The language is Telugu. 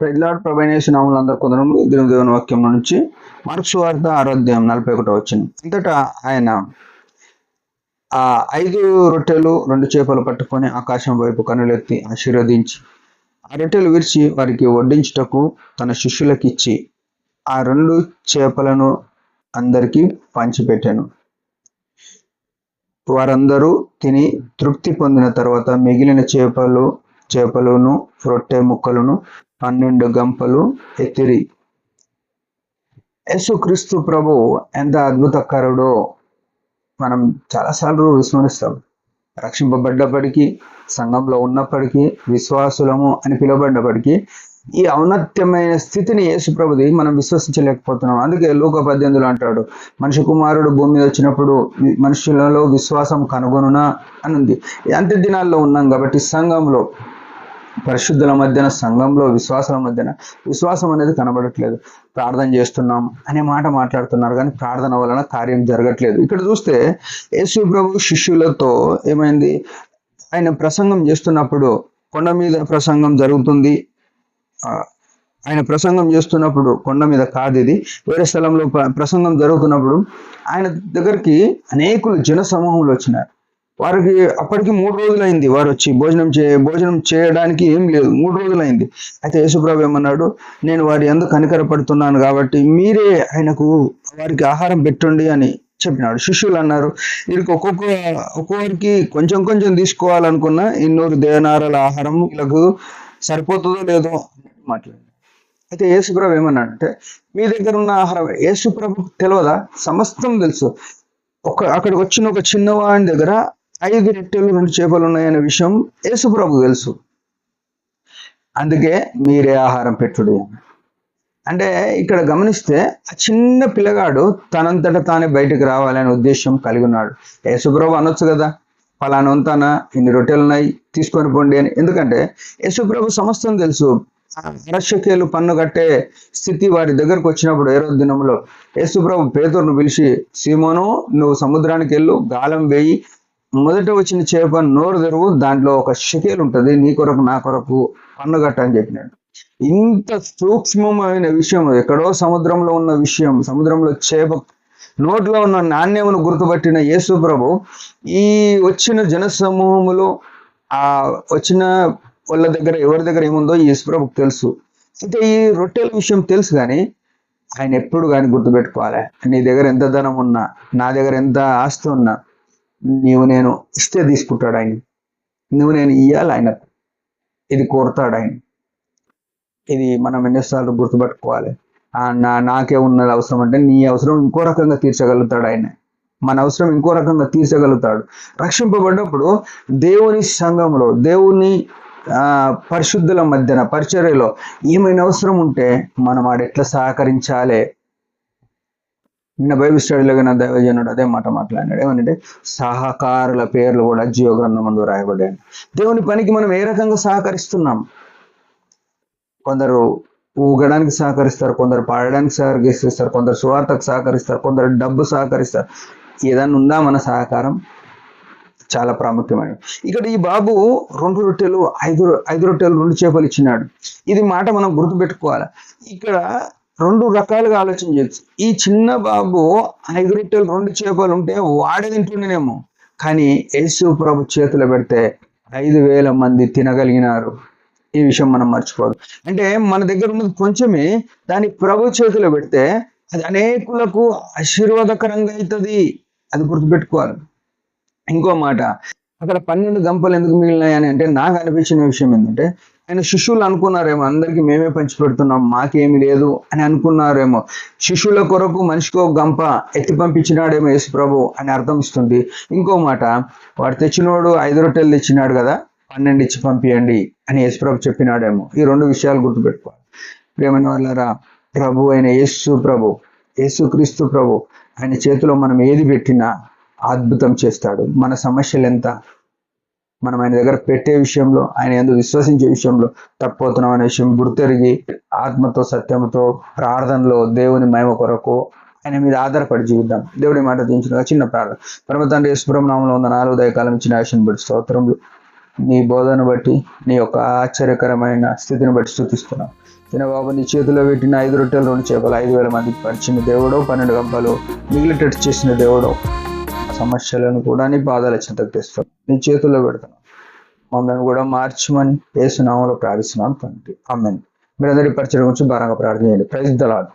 ప్రజలాడు ప్రభైనేసు నామములు అందరు కొందరు దేవుని వాక్యం నుంచి మార్కు సువార్త 6:41 వచ్చింది. అంతటా ఆయన ఆ 5 రొట్టెలు 2 చేపలు పట్టుకొని ఆకాశం వైపు కనులెత్తి ఆశీర్వదించి ఆ రొట్టెలు విరిచి వారికి వడ్డించుటకు తన శిష్యులకు ఇచ్చి ఆ 2 చేపలను అందరికీ పంచిపెట్టాను. వారందరూ తిని తృప్తి పొందిన తర్వాత మిగిలిన చేపలను రొట్టె ముక్కలను 12 గంపలు ఎత్తిరి. యేసుక్రీస్తు ప్రభు ఎంత అద్భుతకరుడో మనం చాలాసార్లు విస్మరిస్తాం. రక్షింపబడ్డప్పటికీ, సంఘంలో ఉన్నప్పటికీ, విశ్వాసులము అని పిలువబడ్డప్పటికీ ఈ ఔన్నత్యమైన స్థితిని యేసు ప్రభుది మనం విశ్వసించలేకపోతున్నాం. అందుకే లూకా 18 అంటాడు, మనిషి కుమారుడు భూమి మీద వచ్చినప్పుడు మనుషులలో విశ్వాసం కనుగొనునా అని ఉంది. అంత్య దినాల్లో ఉన్నాం కాబట్టి సంఘంలో, పరిశుద్ధుల మధ్యన, సంఘంలో విశ్వాసాల మధ్యన విశ్వాసం అనేది కనబడట్లేదు. ప్రార్థన చేస్తున్నాం అనే మాట మాట్లాడుతున్నారు కానీ ప్రార్థన వలన కార్యం జరగట్లేదు. ఇక్కడ చూస్తే యేసు ప్రభు శిష్యులతో ఏమైంది, ఆయన ప్రసంగం చేస్తున్నప్పుడు కొండ మీద ప్రసంగం జరుగుతుంది. ఆయన ప్రసంగం చేస్తున్నప్పుడు కొండ మీద కాదు, ఇది వేరే స్థలంలో ప్రసంగం జరుగుతున్నప్పుడు ఆయన దగ్గరికి అనేకులు జన సమూహంలో వచ్చినారు. వారికి అప్పటికి 3 రోజులైంది వారు వచ్చి భోజనం చేయడానికి ఏం లేదు, 3 రోజులైంది. అయితే యేసుప్రభు ఏమన్నాడు, నేను వారి యందు కనికరపడుతున్నాను కాబట్టి మీరే ఆయనకు వారికి ఆహారం పెట్టండి అని చెప్పినాడు. శిష్యులు అన్నారు, వీరికి ఒక్కొక్కరికి కొంచెం కొంచెం తీసుకోవాలనుకున్న 200 దేనారాల ఆహారం వీళ్ళకు సరిపోతుందో లేదో మాట్లాడారు. అయితే యేసుప్రభు ఏమన్నాడంటే, మీ దగ్గర ఉన్న ఆహారం యేసుప్రభుకు తెలియదా? సమస్తం తెలుసు. అక్కడికి వచ్చిన ఒక చిన్నవాడి దగ్గర 5 రొట్టెలు 2 చేపలు ఉన్నాయనే విషయం యేసుప్రభుకు తెలుసు. అందుకే మీరే ఆహారం పెట్టుడు. అంటే ఇక్కడ గమనిస్తే ఆ చిన్న పిల్లగాడు తనంతట తానే బయటకు రావాలనే ఉద్దేశం కలిగి ఉన్నాడు. యేసుప్రభు అనొచ్చు కదా, ఫలానంతాన ఇన్ని రొట్టెలు ఉన్నాయి తీసుకొని పోండి అని. ఎందుకంటే యేసుప్రభు సమస్తం తెలుసు. అరశకేలు పన్ను కట్టే స్థితి వారి దగ్గరకు వచ్చినప్పుడు ఏరోదు దినంలో యేసుప్రభు పేతురును పిలిచి, సీమోను, నువ్వు సముద్రానికి వెళ్ళు, గాలం వేయి, మొదట వచ్చిన చేప నోరు తెరువు, దాంట్లో 1 షెకేలు ఉంటుంది, నీ కొరకు నా కొరకు పన్ను కట్ట అని చెప్పినాడు. ఇంత సూక్ష్మమైన విషయం, ఎక్కడో సముద్రంలో ఉన్న విషయం, సముద్రంలో చేప నోట్లో ఉన్న నాణ్యమును గుర్తుపట్టిన యేసు ప్రభు ఈ వచ్చిన జన సమూహములో ఆ వచ్చిన వాళ్ళ దగ్గర ఎవరి దగ్గర ఏముందో యేసు ప్రభుకు తెలుసు. అయితే ఈ రొట్టెల విషయం తెలుసు కానీ ఆయన ఎప్పుడు కానీ గుర్తుపెట్టుకోవాలి, నీ దగ్గర ఎంత ధనం ఉన్నా, నా దగ్గర ఎంత ఆస్తి ఉన్నా, నీవు నేను ఇస్తే తీసుకుంటాడు ఆయన. నువ్వు నేను ఇయ్యాలి ఆయన, ఇది కోరుతాడు ఆయన. ఇది మనం ఎన్నిసార్లు గుర్తుపెట్టుకోవాలి. నాకే ఉన్నది అవసరం అంటే నీ అవసరం ఇంకో రకంగా తీర్చగలుగుతాడు ఆయన. మన అవసరం ఇంకో రకంగా తీర్చగలుగుతాడు. రక్షింపబడ్డప్పుడు దేవుని సంఘంలో, దేవుని పరిశుద్ధుల మధ్యన, పరిచర్యలో ఏమైనా అవసరం ఉంటే మనం ఎట్లా సహకరించాలి. నిన్న బైబిల్ స్టడీలో నా దైవజనుడు అదే మాట మాట్లాడినాడు. ఏమనంటే సహకారుల పేర్లు కూడా జీవ గ్రంథం ముందు రాయబడ్డాయి. దేవుని పనికి మనం ఏ రకంగా సహకరిస్తున్నాం? కొందరు ఊగడానికి సహకరిస్తారు, కొందరు పాడడానికి సహకరిస్తారు, కొందరు సువార్తకు సహకరిస్తారు, కొందరు డబ్బు సహకరిస్తారు. ఏదన్నా ఉందా మన సహకారం? చాలా ప్రాముఖ్యమైనది. ఇక్కడ ఈ బాబు 2 రొట్టెలు 5 రొట్టెలు 2 చేపలు ఇచ్చినాడు. ఇది మాట మనం గుర్తుపెట్టుకోవాలి. ఇక్కడ 2 రకాలుగా ఆలోచన చేయొచ్చు. ఈ చిన్న బాబు 5 రొట్టెలు 2 చేపలు ఉంటే వాడే తింటుండేనేమో, కానీ యేసు ప్రభు చేతిలో పెడితే 5,000 మంది తినగలిగినారు. ఈ విషయం మనం మర్చిపోదు. అంటే మన దగ్గర ఉన్నది కొంచెమే, దాన్ని ప్రభు చేతిలో పెడితే అది అనేకులకు ఆశీర్వాదకరంగా అవుతుంది. అది గుర్తుపెట్టుకోవాలి. ఇంకో మాట, అక్కడ 12 గంపలు ఎందుకు మిగిలినాయని అంటే నాకు అనిపించిన విషయం ఏంటంటే, ఆయన శిష్యులు అనుకున్నారేమో అందరికీ మేమే పంచి పెడుతున్నాం, మాకేమి లేదు అని అనుకున్నారేమో. శిష్యుల కొరకు మనిషికి 1 గంప ఎత్తి పంపించినాడేమో యేసు ప్రభు అని అర్థం ఇస్తుంది. ఇంకో మాట, వాడు తెచ్చినోడు 5 రొట్టెలు తెచ్చినాడు కదా, 12 ఇచ్చి పంపియండి అని యేసు ప్రభు చెప్పినాడేమో. ఈ 2 విషయాలు గుర్తుపెట్టుకోవాలి. ప్రియమైన వాళ్ళారా, ప్రభు అయిన యేసుక్రీస్తు ప్రభు ఆయన చేతిలో మనం ఏది పెట్టినా అద్భుతం చేస్తాడు. మన సమస్యలు ఎంత, మనం ఆయన దగ్గర పెట్టే విషయంలో, ఆయన ఎందుకు విశ్వసించే విషయంలో తప్పిపోతున్నాం అనే విషయం గుర్తెరిగి ఆత్మతో సత్యంతో ప్రార్థనలో దేవుని మహిమ కొరకు ఆయన మీద ఆధారపడి జీవిద్దాం. దేవుడి మాట దించిన చిన్న ప్రార్థన. పరమ తండ్రి యేసు ప్రభు నామములో ఉన్న 4 ఉదయకాలం ఇచ్చిన ఆశను బట్టి స్తోత్రములు. నీ బోధన బట్టి, నీ యొక్క ఆశ్చర్యకరమైన స్థితిని బట్టి స్తుతిస్తున్నాం. బాబు, నీ చేతిలో పెట్టిన 5 రొట్టెలు 2 చేపలు 5,000 మందికి పరిచిన దేవుడో, 12 గంపలు మిగిలిటట్టు చేసిన దేవుడో, సమస్యలను కూడా నీ పాదాల చెంతకు తెస్తాం, నీ చేతుల్లో పెడతాం. మమ్మల్ని కూడా మార్చమని యేసు నామములో ప్రార్థిస్తున్నాం తండ్రి. ఆమేన్. మీరందరి పరిచయం గురించి భారంగా ప్రార్థన చేయండి. Praise the lord.